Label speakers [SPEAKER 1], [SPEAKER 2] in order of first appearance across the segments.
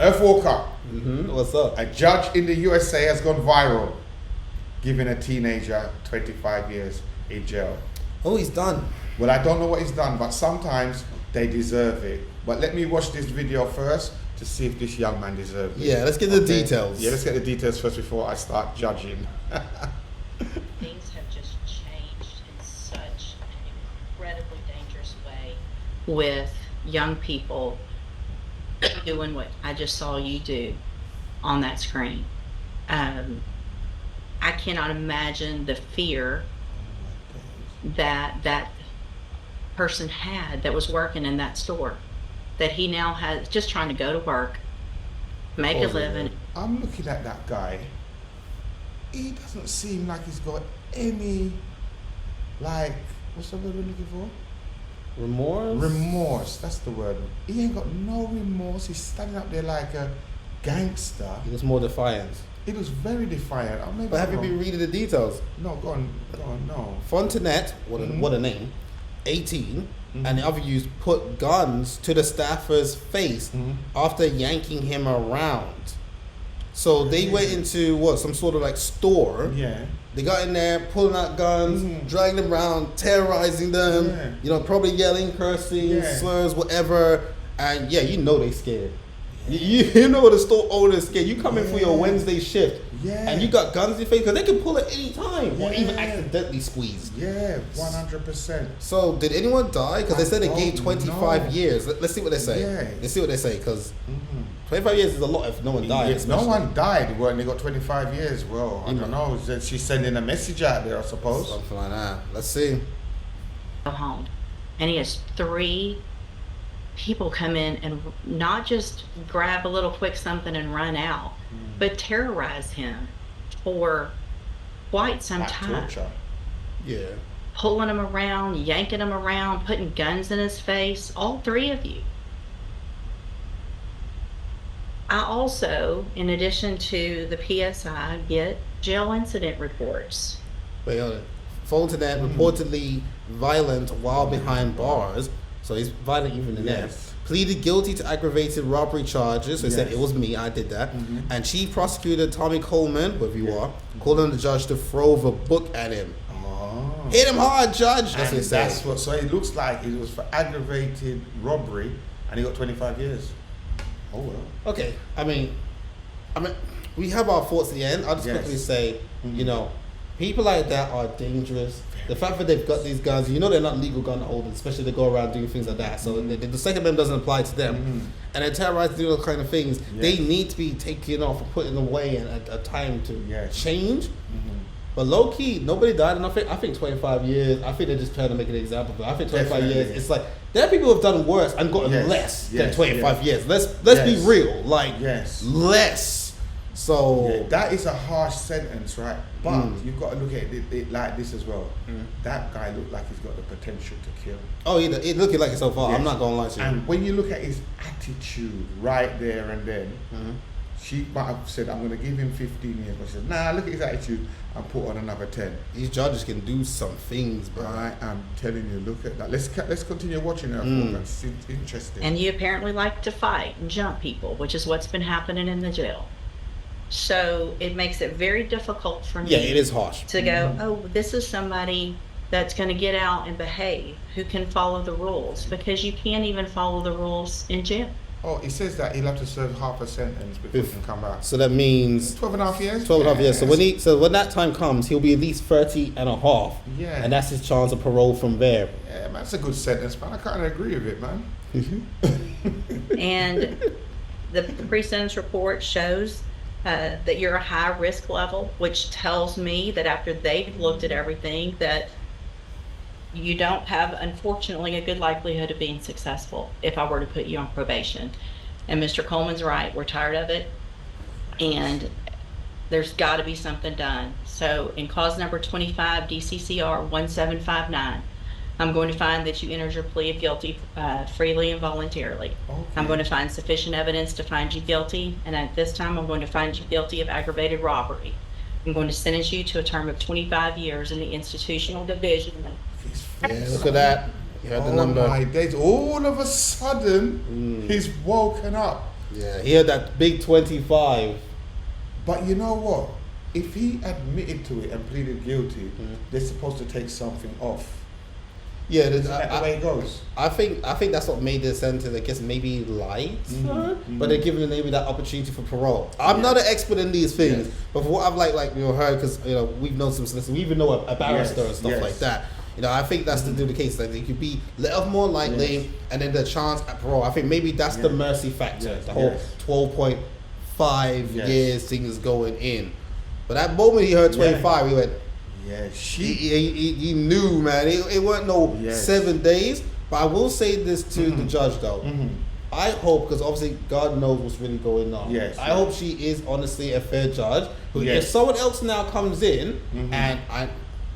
[SPEAKER 1] Earth Walker.
[SPEAKER 2] What's up?
[SPEAKER 1] A judge in the USA has gone viral, giving a teenager 25 years in jail.
[SPEAKER 2] Oh, he's done.
[SPEAKER 1] Well, I don't know what he's done, but sometimes they deserve it. But let me watch this video first to see if this young man deserves it.
[SPEAKER 2] Yeah, let's get the details.
[SPEAKER 1] Yeah, let's get the details first before I start judging.
[SPEAKER 3] Things have just changed in such an incredibly dangerous way with young people doing what I just saw you do on that screen. I cannot imagine the fear that person had that was working in that store, that he now has, just trying to go to work, make a living.
[SPEAKER 1] I'm looking at that guy. He doesn't seem like he's got any, like, what's the word we're looking for? Remorse, that's the word. He ain't got no remorse. He's standing up there like a gangster.
[SPEAKER 2] He was more defiant.
[SPEAKER 1] He was very defiant.
[SPEAKER 2] But have you been reading the details?
[SPEAKER 1] No, go on, no.
[SPEAKER 2] Fontanet, what a name, 18, and the other youths put guns to the staffer's face after yanking him around. So they went into some sort of like store.
[SPEAKER 1] Yeah.
[SPEAKER 2] They got in there, pulling out guns, dragging them around, terrorizing them.
[SPEAKER 1] Yeah.
[SPEAKER 2] Probably yelling, cursing, slurs, whatever. And yeah, they scared. You know the store owner is scared. You come in for your Wednesday shift, and you got guns in your face because they can pull at any time or even accidentally squeeze.
[SPEAKER 1] Yeah, 100%.
[SPEAKER 2] So did anyone die? Because they said they gave 25 years. Let's see what they say.
[SPEAKER 1] Yeah.
[SPEAKER 2] Let's see what they say, because 25 years is a lot if no one died.
[SPEAKER 1] If no one died, well, and they got 25 years. Well, I don't know. She's sending a message out there, I suppose.
[SPEAKER 2] Something like that. Let's see.
[SPEAKER 3] Go home, and he has 3 people come in and not just grab a little quick something and run out, but terrorize him for quite some time.
[SPEAKER 1] Torture.
[SPEAKER 2] Yeah.
[SPEAKER 3] Pulling him around, yanking him around, putting guns in his face, all 3 of you. I also, in addition to the PSI, get jail incident reports.
[SPEAKER 2] Wait, hold it. Fontanet reportedly violent while behind bars. So he's violent even in there. Pleaded guilty to aggravated robbery charges. So he said, it was me, I did that. And Chief Prosecutor Tommy Coleman, whoever you are, called on the judge to throw the book at him. Hit him hard, Judge. That's what he said.
[SPEAKER 1] So it looks like it was for aggravated robbery, and he got 25 years. Oh well.
[SPEAKER 2] Okay, I mean, we have our thoughts at the end. I'll just quickly say, people like that are dangerous. The fact that they've got these guns, they're not legal gun holders, especially they go around doing things like that. So the Second Amendment doesn't apply to them. And they terrorize, do those kind of things. They need to be taken off and put in away and a time to change. But low key, nobody died, and I think 25 years. I think they're just trying to make an example. But I think 25 years. It's like there are people who have done worse and gotten less than 25 years. Let's be real, less. So
[SPEAKER 1] that is a harsh sentence, right? But you've got to look at it like this as well. That guy looked like he's got the potential to kill.
[SPEAKER 2] Oh, it looking like it so far. I'm not gonna lie to you.
[SPEAKER 1] And when you look at his attitude right there and then, she might have said, "I'm going to give him 15 years," but she said, "Nah, look at his attitude and put on another 10."
[SPEAKER 2] These judges can do some things, bro.
[SPEAKER 1] I am telling you, look at that. Let's continue watching it. It's interesting.
[SPEAKER 3] And you apparently like to fight and jump people, which is what's been happening in the jail. So it makes it very difficult for me.
[SPEAKER 2] Yeah, it is harsh.
[SPEAKER 3] To go, oh, this is somebody that's going to get out and behave, who can follow the rules, because you can't even follow the rules in jail.
[SPEAKER 1] Oh, he says that he'll have to serve half a sentence before he can come back.
[SPEAKER 2] So that means
[SPEAKER 1] 12 and a half years?
[SPEAKER 2] 12 and a half years. So when that time comes, he'll be at least 30 and a half.
[SPEAKER 1] Yeah.
[SPEAKER 2] And that's his chance of parole from there.
[SPEAKER 1] Yeah, man, that's a good sentence, man. I kind of agree with it, man.
[SPEAKER 3] And the pre-sentence report shows that you're a high risk level, which tells me that after they've looked at everything, that you don't have, unfortunately, a good likelihood of being successful if I were to put you on probation. And Mr. Coleman's right, we're tired of it, and there's got to be something done. So in cause number 25 DCCR 1759, I'm going to find that you entered your plea of guilty freely and voluntarily. Okay. I'm going to find sufficient evidence to find you guilty, and at this time I'm going to find you guilty of aggravated robbery. I'm going to sentence you to a term of 25 years in the institutional division.
[SPEAKER 2] Yeah, look at that. You heard the number.
[SPEAKER 1] My days. All of a sudden, he's woken up.
[SPEAKER 2] Yeah, he had that big 25.
[SPEAKER 1] But you know what? If he admitted to it and pleaded guilty, they're supposed to take something off.
[SPEAKER 2] Yeah,
[SPEAKER 1] Isn't that the way it goes?
[SPEAKER 2] I think that's what made the sentence. I guess maybe light, but they're giving maybe that opportunity for parole. I'm not an expert in these things, but for what I've heard, because we've known some solicitors, we even know a barrister and stuff like that. I think that's the case. Like they could be let off more lightly, and then the chance at parole. I think maybe that's the mercy factor. The whole 12.5 years thing is going in. But that moment he heard 25, he went.
[SPEAKER 1] Yeah,
[SPEAKER 2] he knew, man. It weren't no 7 days. But I will say this to the judge, though. I hope, because obviously God knows what's really going on. I hope she is honestly a fair judge. If someone else now comes in, and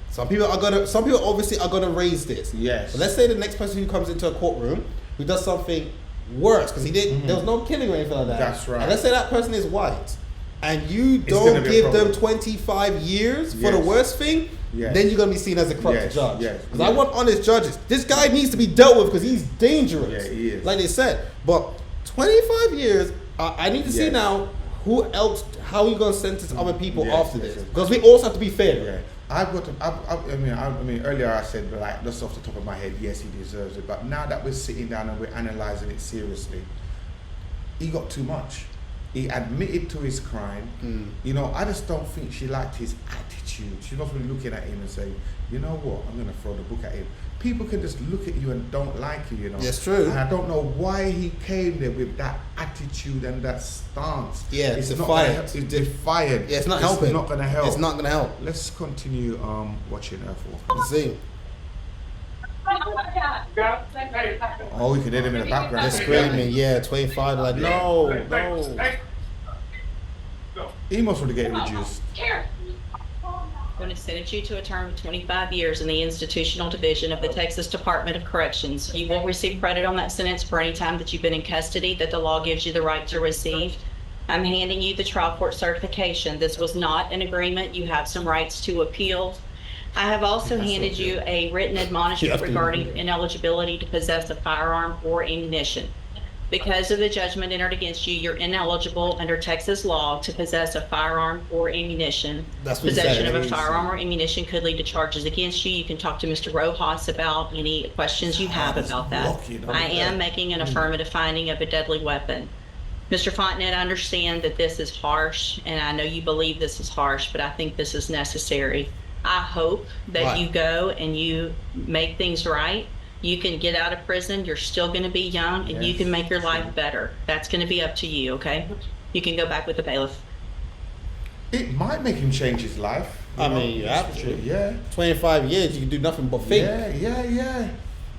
[SPEAKER 2] some people obviously are gonna raise this. But let's say the next person who comes into a courtroom who does something worse, because there was no killing or anything like that.
[SPEAKER 1] That's right.
[SPEAKER 2] And let's say that person is white. And you don't give them 25 years for the worst thing, then you're going to be seen as a corrupt judge. Because I want honest judges. This guy needs to be dealt with because he's dangerous.
[SPEAKER 1] He is.
[SPEAKER 2] Like they said. But 25 years, I need to see now who else, how you going to sentence other people after this. Because we also have to be fair.
[SPEAKER 1] I mean, earlier I said, like, just off the top of my head, yes, he deserves it. But now that we're sitting down and we're analysing it seriously, he got too much. He admitted to his crime. I just don't think she liked his attitude. She's not really looking at him and saying, you know what, I'm going to throw the book at him. People can just look at you and don't like you,
[SPEAKER 2] That's true.
[SPEAKER 1] And I don't know why he came there with that attitude and that stance.
[SPEAKER 2] It's defiant.
[SPEAKER 1] It's defiant.
[SPEAKER 2] It's not helping.
[SPEAKER 1] It's not going to help.
[SPEAKER 2] It's not going to help.
[SPEAKER 1] Let's continue watching her for.
[SPEAKER 2] Let's see.
[SPEAKER 1] Oh, we can hear them in the background.
[SPEAKER 2] They're screaming, 25, like, no.
[SPEAKER 1] He must want to get reduced.
[SPEAKER 3] I'm going to sentence you to a term of 25 years in the institutional division of the Texas Department of Corrections. You will receive credit on that sentence for any time that you've been in custody that the law gives you the right to receive. I'm handing you the trial court certification. This was not an agreement. You have some rights to appeal. I have also handed you a written admonishment regarding ineligibility to possess a firearm or ammunition. Because of the judgment entered against you, you're ineligible under Texas law to possess a firearm or ammunition. Possession of a firearm or ammunition could lead to charges against you. You can talk to Mr. Rojas about any questions you have about that. I am making an affirmative finding of a deadly weapon. Mr. Fontenette, I understand that this is harsh, and I know you believe this is harsh, but I think this is necessary. I hope that you go and you make things right. You can get out of prison. You're still going to be young, and you can make your life better. That's going to be up to you, okay? You can go back with the bailiff.
[SPEAKER 1] It might make him change his life.
[SPEAKER 2] I mean, you have to.
[SPEAKER 1] Yeah.
[SPEAKER 2] 25 years, you can do nothing but think.
[SPEAKER 1] Yeah.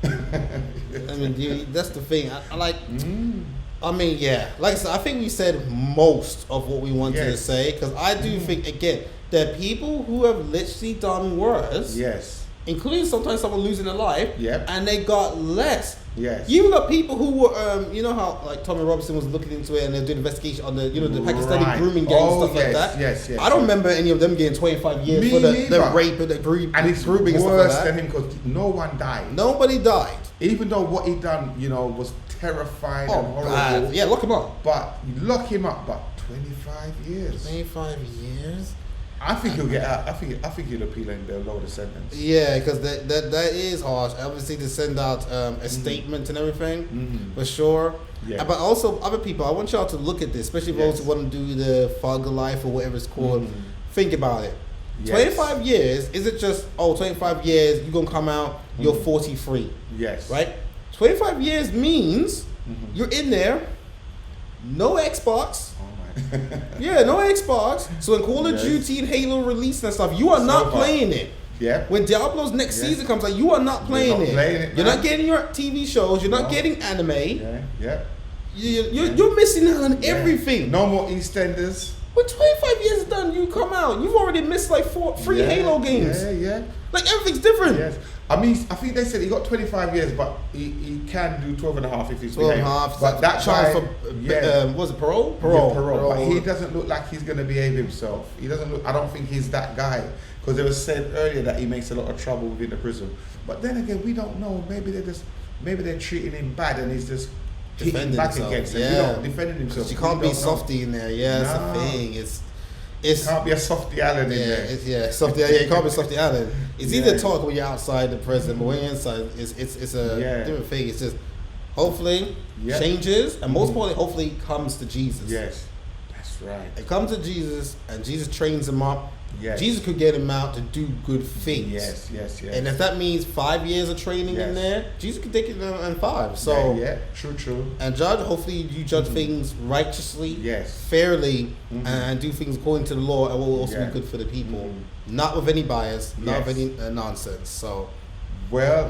[SPEAKER 2] I mean, that's the thing. I like... I mean, like I said, I think we said most of what we wanted to say, because I do think, again, there are people who have literally done worse. Including sometimes someone losing their life. And they got less. You even got people who were, you know how like Tommy Robinson was looking into it and they're doing investigation on the, the Pakistani grooming gang and stuff like that. I don't remember any of them getting 25 years for the rape and the grooming
[SPEAKER 1] and it's
[SPEAKER 2] grooming and
[SPEAKER 1] worse
[SPEAKER 2] stuff like that.
[SPEAKER 1] than him because no one died.
[SPEAKER 2] Nobody died.
[SPEAKER 1] Even though what he done, was terrifying and horrible.
[SPEAKER 2] Bad. Yeah, lock him up.
[SPEAKER 1] But you lock him up, but 25 years.
[SPEAKER 2] 25 years?
[SPEAKER 1] I think he'll get out. I think he'll appeal and they'll lower the sentence.
[SPEAKER 2] Yeah, because that is harsh. Obviously, to send out a statement and everything, for sure. But also, other people, I want y'all to look at this, especially those who want to do the Fog Life or whatever it's called. Think about it. 25 years, is it just, 25 years, you're going to come out, you're 43. Right? 25 years means you're in there, no Xbox. No Xbox. So when Call of Duty and Halo release and stuff, you are not playing it. When Diablo's next season comes out, you are not playing it. You're not getting your TV shows. You're not getting anime. You're missing out on everything.
[SPEAKER 1] No more EastEnders.
[SPEAKER 2] When 25 years is done, you come out. You've already missed like 3 Halo games. Like everything's different.
[SPEAKER 1] I mean, I think they said he got 25 years, but he can do 12 and a half if he's
[SPEAKER 2] 12 and a half.
[SPEAKER 1] But that chance
[SPEAKER 2] for, was it parole?
[SPEAKER 1] Parole. But he doesn't look like he's going to behave himself. He doesn't look, I don't think he's that guy. Because it was said earlier that he makes a lot of trouble within the prison. But then again, we don't know. Maybe they're treating him bad and he's just hitting back against him. You know, defending himself.
[SPEAKER 2] You can't be softy in there. Yeah, that's the thing. It's
[SPEAKER 1] can't be a softy Allen in there.
[SPEAKER 2] Softy. Yeah, you can't be softy Allen. It's either talk when you're outside the prison, but when you're inside, it's a different thing. It's just hopefully changes, and most importantly, hopefully comes to Jesus.
[SPEAKER 1] Yes, that's right.
[SPEAKER 2] It comes to Jesus, and Jesus trains him up.
[SPEAKER 1] Yes.
[SPEAKER 2] Jesus could get him out to do good things.
[SPEAKER 1] Yes.
[SPEAKER 2] And if that means 5 years of training in there, Jesus could take it in 5. So
[SPEAKER 1] true.
[SPEAKER 2] And judge, hopefully you judge things righteously, fairly, and do things according to the law, and will also be good for the people, not with any bias, not with any nonsense. So,
[SPEAKER 1] well,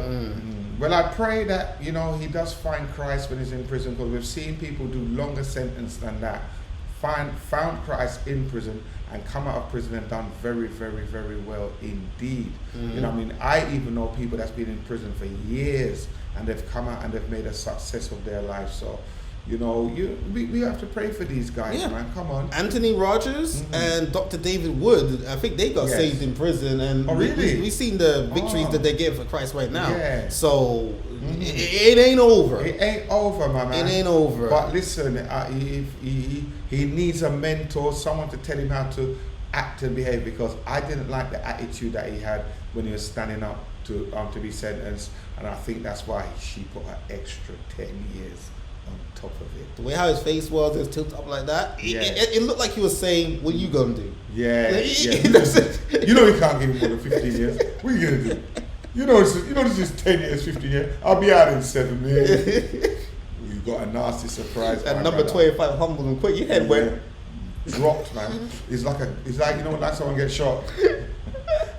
[SPEAKER 1] I pray that he does find Christ when he's in prison, because we've seen people do longer sentence than that, found Christ in prison, and come out of prison and done very, very, very well indeed. You know what I mean? I even know people that's been in prison for years, and they've come out and they've made a success of their life. So, we have to pray for these guys, man. Come on.
[SPEAKER 2] Anthony Rogers and Dr. David Wood, I think they got saved in prison, and
[SPEAKER 1] really?
[SPEAKER 2] we've seen the victories that they get for Christ right now.
[SPEAKER 1] Yeah.
[SPEAKER 2] So it ain't over.
[SPEAKER 1] It ain't over, my man.
[SPEAKER 2] It ain't over.
[SPEAKER 1] But listen, he needs a mentor, someone to tell him how to act and behave, because I didn't like the attitude that he had when he was standing up to be sentenced, and I think that's why she put an extra 10 years on top of it.
[SPEAKER 2] The way how his face was tilted up like that, it looked like he was saying, "What you gonna do?"
[SPEAKER 1] Yeah. He can't give him more than 15 years. What are you gonna do? This is 10 years, 15 years. I'll be out in 7 years. You got a nasty surprise.
[SPEAKER 2] And number 25 humbled and quick. Your head went
[SPEAKER 1] dropped, man. It's like like someone gets shot.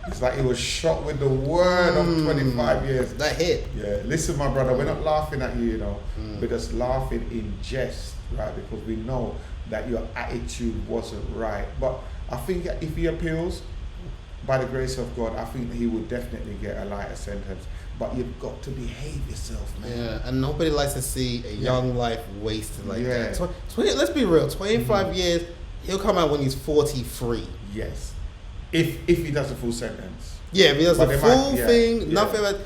[SPEAKER 1] It's like he was shot with the word of 25 years.
[SPEAKER 2] That hit.
[SPEAKER 1] Yeah. Listen, my brother, we're not laughing at you, We're just laughing in jest, right? Because we know that your attitude wasn't right. But I think if he appeals, by the grace of God, I think he would definitely get a lighter sentence. But you've got to behave yourself, man.
[SPEAKER 2] Yeah, and nobody likes to see a young life wasted like that. Let's be real, 25 years, he'll come out when he's 43.
[SPEAKER 1] Yes. If he does a full sentence.
[SPEAKER 2] Yeah, if he does the full thing, nothing like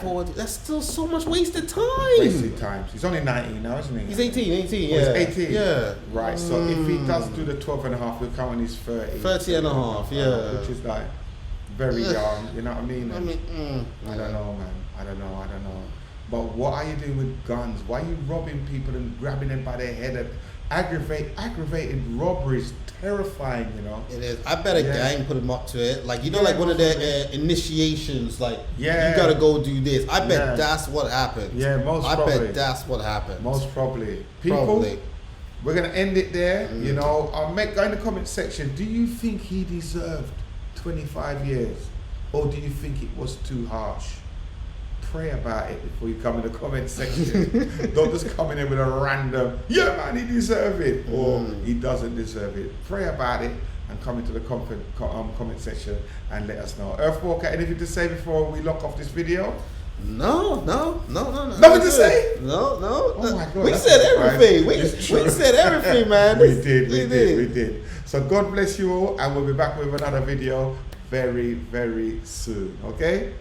[SPEAKER 2] 40. That's still so much wasted time.
[SPEAKER 1] Wasted time. He's only 19 now, isn't he?
[SPEAKER 2] He's 18,
[SPEAKER 1] He's 18?
[SPEAKER 2] Yeah.
[SPEAKER 1] Right, so if he does do the 12 and a half, we'll count when he's 30.
[SPEAKER 2] 30 and a half,
[SPEAKER 1] Which is like very young, you know what I mean? I don't know, man. I don't know. But what are you doing with guns? Why are you robbing people and grabbing them by their head? And aggravated robbery is terrifying,
[SPEAKER 2] It is. I bet a gang put him up to it. Like, like one of their initiations, like, you gotta go do this. I bet that's what happened.
[SPEAKER 1] Yeah,
[SPEAKER 2] I bet that's what happened.
[SPEAKER 1] Most probably. People, we're gonna end it there. I'll go in the comment section. Do you think he deserved 25 years? Or do you think it was too harsh? Pray about it before you come in the comment section. Don't just come in there with a random, man, he deserves it, or he doesn't deserve it. Pray about it and come into the comment section and let us know. Earthwalker, anything to say before we lock off this video?
[SPEAKER 2] No.
[SPEAKER 1] Nothing to say?
[SPEAKER 2] No.
[SPEAKER 1] Oh my God.
[SPEAKER 2] We said everything. We said everything, man.
[SPEAKER 1] We did. So God bless you all, and we'll be back with another video very, very soon. Okay?